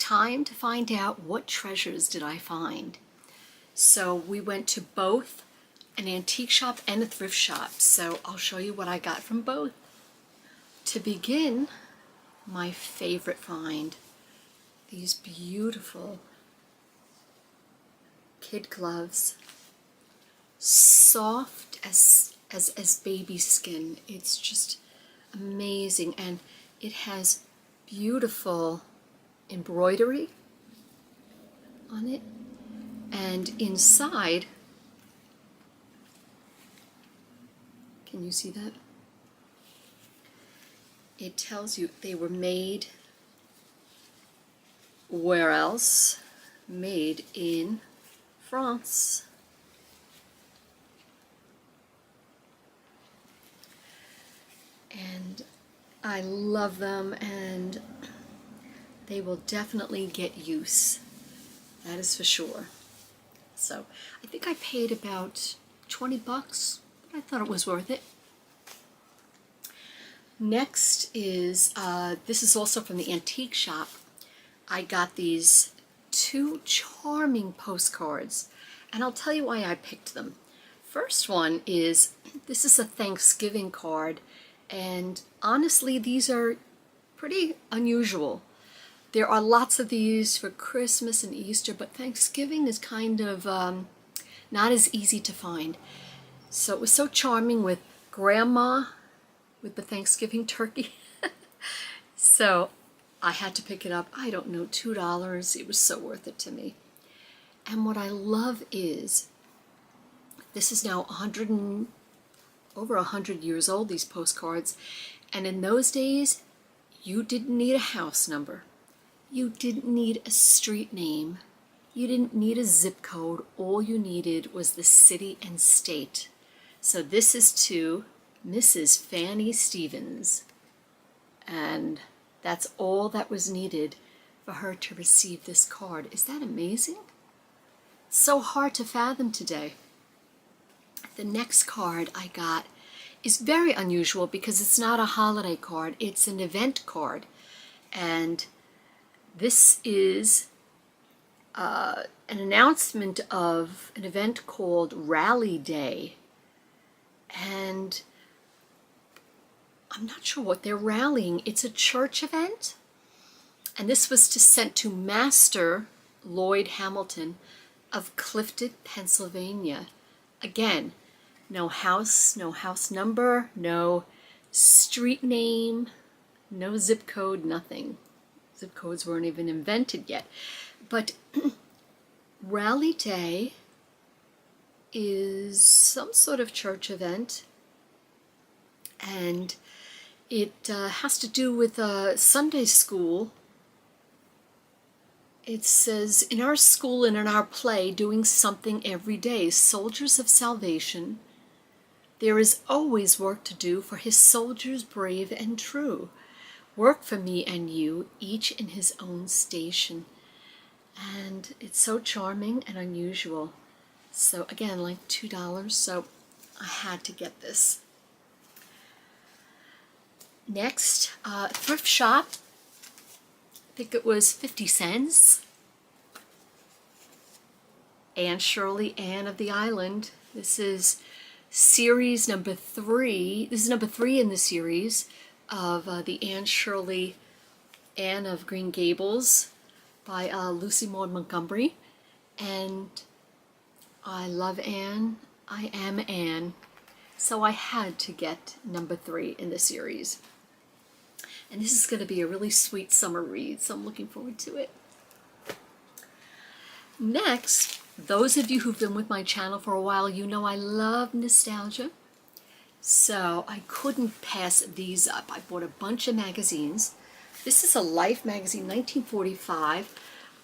time to find out what treasures did I find. So we went to both an antique shop and a thrift shop. So I'll show you what I got from both. To begin, my favorite find, these beautiful kid gloves, soft as baby skin. It's just amazing, and it has beautiful embroidery on it, and inside, can you see that? It tells you they were made where else? Made in France. And I love them, and they will definitely get use. That is for sure. So I think I paid about 20 bucks, but I thought it was worth it. Next is, this is also from the antique shop. I got these two charming postcards, and I'll tell you why I picked them. First one is, this is a Thanksgiving card, and honestly these are pretty unusual. There are lots of these for Christmas and Easter, but Thanksgiving is kind of not as easy to find. So it was so charming with Grandma with the Thanksgiving turkey. So I had to pick it up. I don't know, $2. It was so worth it to me. And what I love is, this is now over 100 years old, these postcards. And in those days, you didn't need a house number. You didn't need a street name. You didn't need a zip code. All you needed was the city and state. So this is to Mrs. Fanny Stevens. And that's all that was needed for her to receive this card. Is that amazing? So hard to fathom today. The next card I got is very unusual because it's not a holiday card. It's an event card. And this is an announcement of an event called Rally Day. And I'm not sure what they're rallying. It's a church event. And this was sent to Master Lloyd Hamilton of Clifton, Pennsylvania. Again, no house number, no street name, no zip code, nothing. Zip codes weren't even invented yet. But Rally Day is some sort of church event, and it has to do with Sunday school. It says, in our school and in our play, doing something every day, soldiers of salvation, there is always work to do for his soldiers brave and true. Work for me and you, each in his own station. And it's so charming and unusual. So again, like $2, so I had to get this. Next, thrift shop. I think it was 50 cents. Anne Shirley, Anne of the Island. This is series number 3. This is number 3 in the series of the Anne Shirley, Anne of Green Gables by Lucy Maud Montgomery. And I love Anne. I am Anne. So I had to get number 3 in the series. And this is going to be a really sweet summer read, so I'm looking forward to it. Next, those of you who've been with my channel for a while, you know I love nostalgia. So I couldn't pass these up. I bought a bunch of magazines. This is a Life magazine, 1945.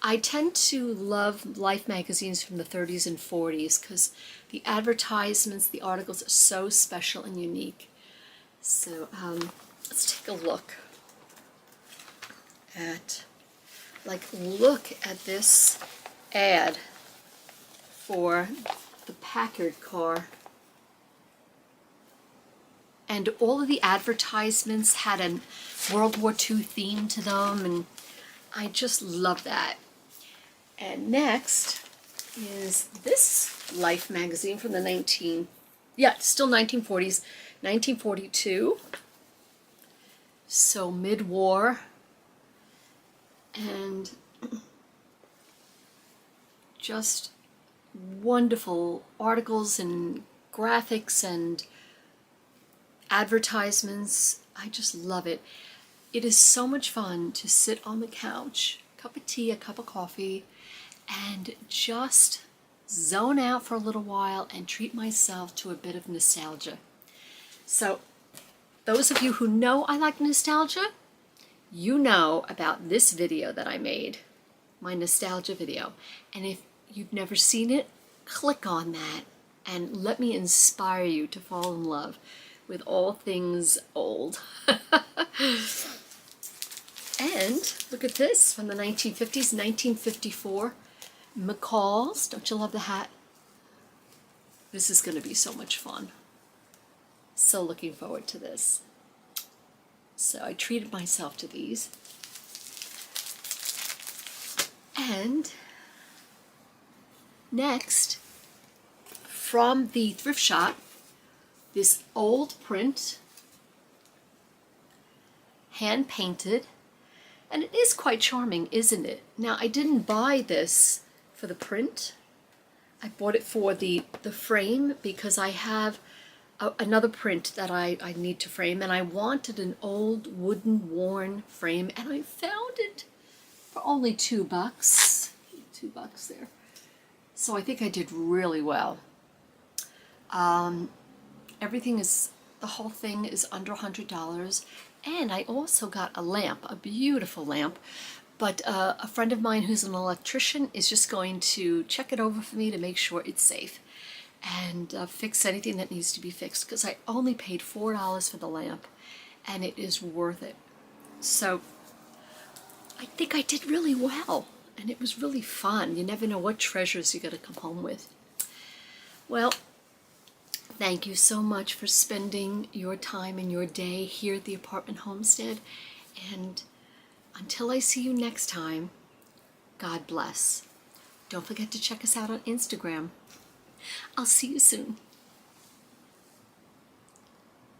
I tend to love Life magazines from the 30s and 40s because the advertisements, the articles are so special and unique. So let's take a look at, look at this ad for the Packard car. And all of the advertisements had a World War II theme to them, and I just love that. And next is this Life magazine from the still 1940s, 1942. So mid-war. And just wonderful articles and graphics and advertisements. I just love it. It is so much fun to sit on the couch, cup of tea, a cup of coffee, and just zone out for a little while and treat myself to a bit of nostalgia. So those of you who know I like nostalgia, you know about this video that I made, my nostalgia video. And if you've never seen it, click on that and let me inspire you to fall in love with all things old. And look at this from the 1950s, 1954. McCall's. Don't you love the hat? This is going to be so much fun. So looking forward to this. So I treated myself to these. And next, from the thrift shop, this old print, hand painted, and it is quite charming, isn't it? Now, I didn't buy this for the print. I bought it for the frame because I have another print that I need to frame, and I wanted an old wooden worn frame, and I found it for only $2. $2 there. So I think I did really well. Everything is, the whole thing is under $100. And I also got a lamp, a beautiful lamp, but a friend of mine who's an electrician is just going to check it over for me to make sure it's safe and fix anything that needs to be fixed, because I only paid $4 for the lamp and it is worth it. So I think I did really well and it was really fun. You never know what treasures you're going to come home with. Well, thank you so much for spending your time and your day here at the apartment homestead. And until I see you next time, God bless. Don't forget to check us out on Instagram. I'll see you soon.